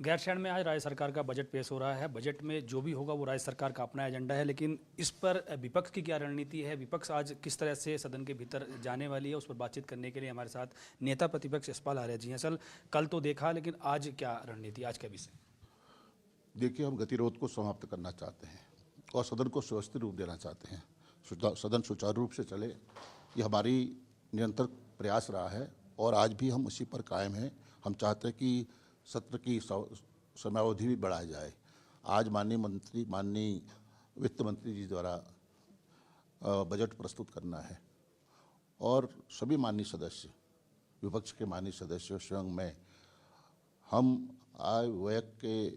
गैरसैंण में आज राज्य सरकार का बजट पेश हो रहा है। बजट में जो भी होगा वो राज्य सरकार का अपना एजेंडा है, लेकिन इस पर विपक्ष की क्या रणनीति है? विपक्ष आज किस तरह से सदन के भीतर जाने वाली है, उस पर बातचीत करने के लिए हमारे साथ नेता प्रतिपक्ष यशपाल आर्य जी हैं। सर, कल तो देखा, लेकिन आज क्या रणनीति, आज क्या विषय? देखिए, हम गतिरोध को समाप्त करना चाहते हैं और सदन को व्यवस्थित रूप देना चाहते हैं। सदन सुचारू रूप से चले, ये हमारी निरंतर प्रयास रहा है और आज भी हम उसी पर कायम हैं। हम चाहते हैं कि सत्र की समयावधि भी बढ़ाई जाए। आज माननीय वित्त मंत्री जी द्वारा बजट प्रस्तुत करना है और सभी माननीय सदस्य, विपक्ष के माननीय सदस्य, स्वयं मैं, हम आय व्यय के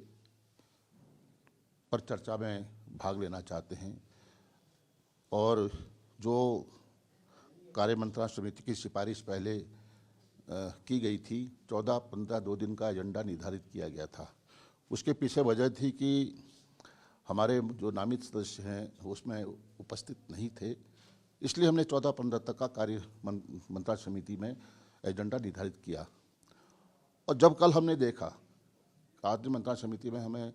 पर चर्चा में भाग लेना चाहते हैं और जो कार्य मंत्रणा समिति की सिफारिश पहले की गई थी, 14-15 2 दिन का एजेंडा निर्धारित किया गया था। उसके पीछे वजह थी कि हमारे जो नामित सदस्य हैं उसमें उपस्थित नहीं थे, इसलिए हमने 14-15 तक का कार्य मंत्रणा समिति में एजेंडा निर्धारित किया। और जब कल हमने देखा, कार्य मंत्रणा समिति में हमें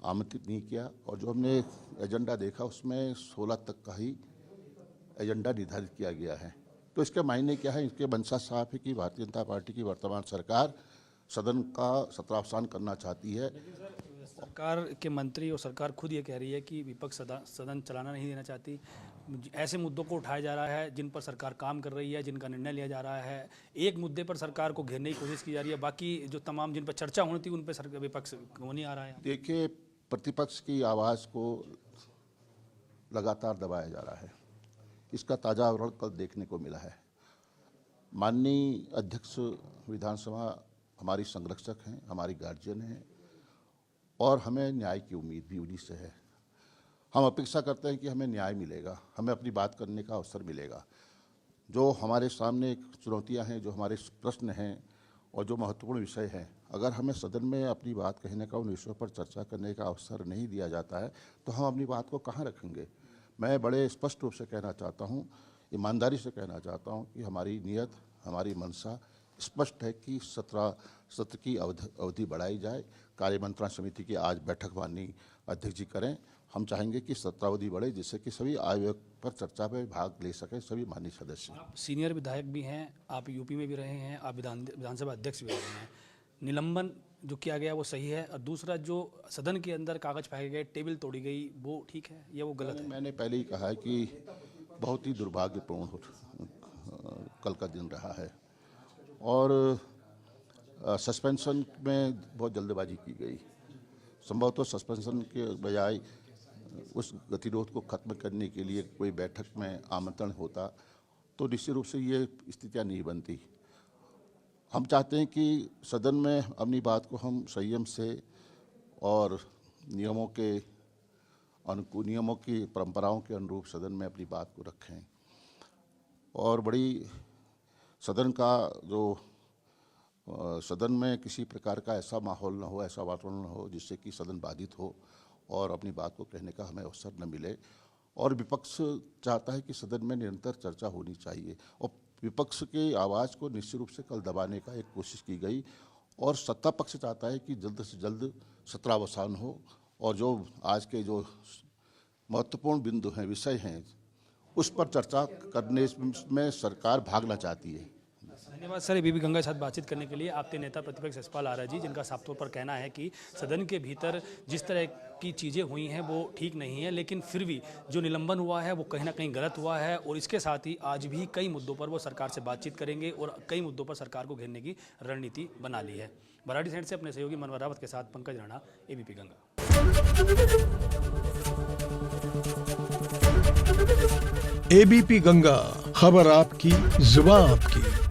आमंत्रित नहीं किया और जो हमने एजेंडा देखा उसमें 16 तक का ही एजेंडा निर्धारित किया गया है। तो इसके मायने क्या है? इसके मंशा साफ है कि भारतीय जनता पार्टी की वर्तमान सरकार सदन का सत्रावसान करना चाहती है। सरकार के मंत्री और सरकार खुद ये कह रही है कि विपक्ष सदन चलाना नहीं देना चाहती। ऐसे मुद्दों को उठाया जा रहा है जिन पर सरकार काम कर रही है, जिनका निर्णय लिया जा रहा है। एक मुद्दे पर सरकार को घेरने की कोशिश की जा रही है, बाकी जो तमाम जिन पर चर्चा होनी थी उन पर विपक्ष क्यों नहीं आ रहा है? देखिए, प्रतिपक्ष की आवाज़ को लगातार दबाया जा रहा है। इसका ताज़ा उदाहरण कल देखने को मिला है। माननीय अध्यक्ष विधानसभा हमारी संरक्षक हैं, हमारी गार्जियन हैं और हमें न्याय की उम्मीद भी उन्हीं से है। हम अपेक्षा करते हैं कि हमें न्याय मिलेगा, हमें अपनी बात करने का अवसर मिलेगा। जो हमारे सामने चुनौतियां हैं, जो हमारे प्रश्न हैं और जो महत्वपूर्ण विषय हैं, अगर हमें सदन में अपनी बात कहने का, उन विषयों पर चर्चा करने का अवसर नहीं दिया जाता है तो हम अपनी बात को कहाँ रखेंगे? मैं बड़े स्पष्ट रूप से कहना चाहता हूँ, ईमानदारी से कहना चाहता हूँ कि हमारी नीयत, हमारी मंशा स्पष्ट है कि सत्र की अवधि बढ़ाई जाए। कार्य मंत्रणा समिति की आज बैठक माननीय अध्यक्ष जी करें। हम चाहेंगे कि सत्रावधि बढ़े, जिससे कि सभी आय पर चर्चा में भाग ले सकें सभी माननीय सदस्य। आप सीनियर विधायक भी हैं, आप यूपी में भी रहे हैं, आप विधानसभा अध्यक्ष भी रहे हैं। निलंबन जो किया गया वो सही है, और दूसरा जो सदन के अंदर कागज फेंके गए, टेबल तोड़ी गई, वो ठीक है या वो गलत है? मैंने पहले ही कहा है कि बहुत ही दुर्भाग्यपूर्ण कल का दिन रहा है और सस्पेंशन में बहुत जल्दबाजी की गई। संभवतः सस्पेंशन के बजाय उस गतिरोध को खत्म करने के लिए कोई बैठक में आमंत्रण होता तो निश्चित रूप से ये स्थितियाँ नहीं बनती। हम चाहते हैं कि सदन में अपनी बात को हम संयम से और नियमों की परंपराओं के अनुरूप सदन में अपनी बात को रखें और सदन का जो सदन में किसी प्रकार का ऐसा माहौल न हो, ऐसा वातावरण न हो जिससे कि सदन बाधित हो और अपनी बात को कहने का हमें अवसर न मिले। और विपक्ष चाहता है कि सदन में निरंतर चर्चा होनी चाहिए और विपक्ष की आवाज़ को निश्चित रूप से कल दबाने का एक कोशिश की गई और सत्ता पक्ष चाहता है कि जल्द से जल्द सत्रावसान हो और जो आज के जो महत्वपूर्ण बिंदु हैं, विषय हैं, उस पर चर्चा करने में सरकार भागना चाहती है। धन्यवाद सर, एबीपी गंगा के साथ बातचीत करने के लिए। आपके नेता प्रतिपक्ष यशपाल आर्य जी, जिनका साफ तौर पर कहना है कि सदन के भीतर जिस तरह की चीज़ें हुई हैं वो ठीक नहीं है, लेकिन फिर भी जो निलंबन हुआ है वो कहीं ना कहीं गलत हुआ है और इसके साथ ही आज भी कई मुद्दों पर वो सरकार से बातचीत करेंगे और कई मुद्दों पर सरकार को घेरने की रणनीति बना ली है। बराड़ी साइड से अपने सहयोगी मनोहर रावत के साथ पंकज राणा, एबीपी गंगा। एबीपी गंगा, खबर आपकी, जुबान आपकी।